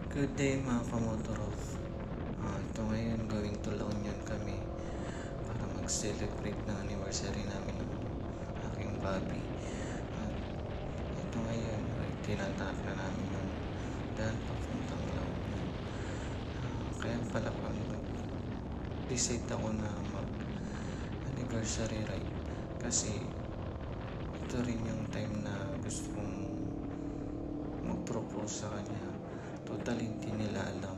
Good day mga kamotorov. Ito ngayon, going to La Union kami para mag-celebrate ng anniversary namin ng aking Bobby. At ito ngayon, tinatak na namin yung daan papuntang La Union. Kaya pala pang decide ako na mag-anniversary ride kasi ito rin yung time na gusto kong mag-propose sa kanya. Total hindi nila alam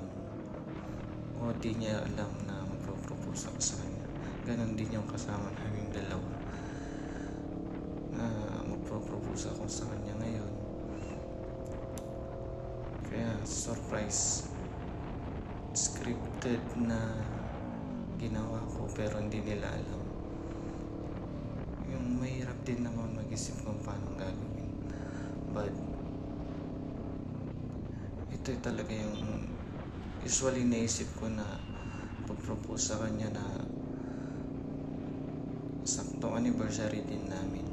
o di niya alam na magpropose ako sa kanya. Ganon din yung kasama naming dalawa na magpropose ako sa kanya ngayon. Kaya surprise, scripted na ginawa ko pero hindi nila alam. Yung mahirap din naman mag-isip kung paano gagawin, but ito talaga yung usually naisip ko na pag-propose sa kanya na saktong anniversary din namin.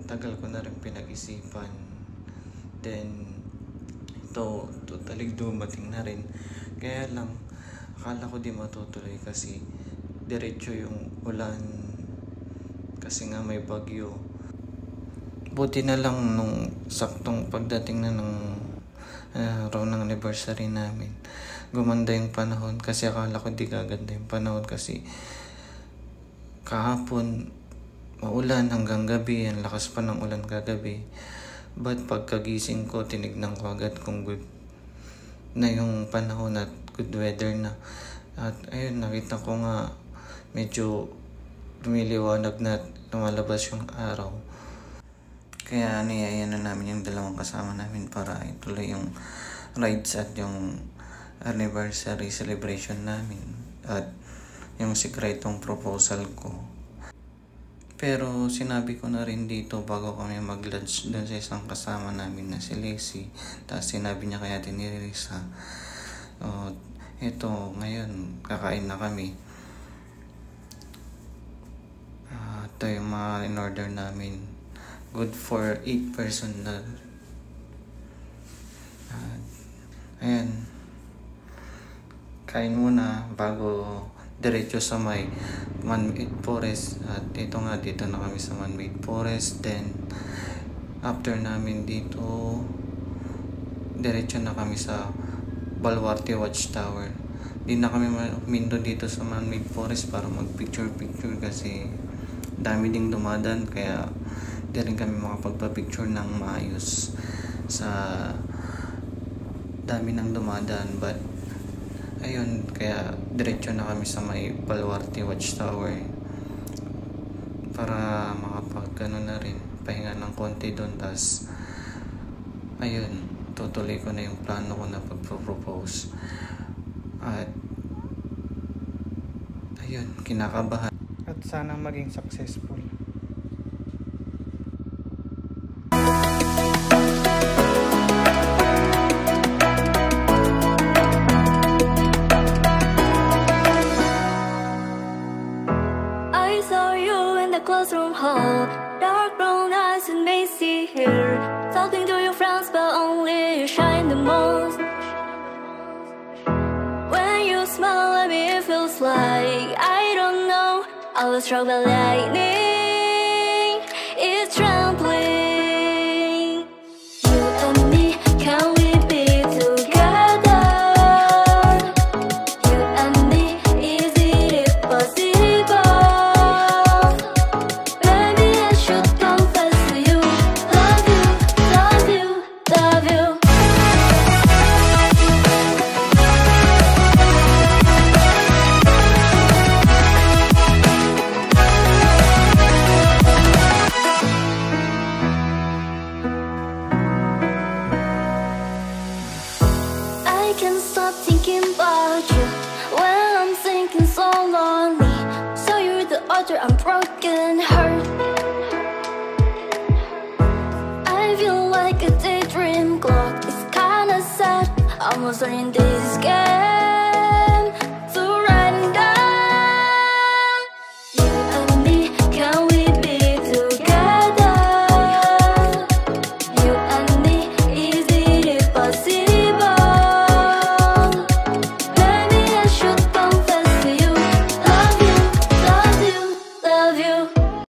Tagal ko na rin pinag-isipan, then ito totally dumating na rin. Kaya lang akala ko di matutuloy kasi diretso yung ulan kasi nga may bagyo. Buti na lang nung saktong pagdating na ng araw ng anniversary namin, gumanda yung panahon kasi akala ko di gaganda yung panahon kasi kahapon maulan hanggang gabi, ang lakas pa ng ulan kagabi. But pagkagising ko, tinignan ko agad kung good na yung panahon at good weather na. At ayun, nakita ko nga medyo lumiliwanag na lumalabas yung araw. Kaya niyaya na namin yung dalawang kasama namin para ituloy yung rides at yung anniversary celebration namin at yung sikretong proposal ko. Pero sinabi ko na rin dito bago kami mag-lunch doon sa isang kasama namin na si Lacey. Tapos sinabi niya kaya tinirisa. Ito ngayon, kakain na kami. Ito yung mga in-order namin. Good for 8 person na. Ayan. Kain muna bago diretso sa may Man-Made Forest. At ito nga, dito na kami sa Man-Made Forest. Then, after namin dito, diretso na kami sa Baluarte Watchtower. Di na kami umindo dito sa Man-Made Forest para mag-picture-picture kasi dami ding dumadaan. Kaya di rin kami makapagpa-picture ng maayos sa dami ng dumadaan. But ayun, kaya diretso na kami sa may Baluarte Watchtower para makapag na rin, pahinga ng konti doon. Tas ayun, tutuloy ko na yung plano ko na pagpropose. At ayun, kinakabahan at sana maging successful. Classroom hall, dark brown eyes and Macy hair, talking to your friends but only you shine the most. When you smile at me it feels like, I don't know, I was struck by lightning, it's trembling. You and me, can we be together? You and me, is it possible? I can't stop thinking about you when I'm thinking so lonely. So you're the author, I'm broken heart. I feel like a daydream clock. It's kinda sad, almost starting to get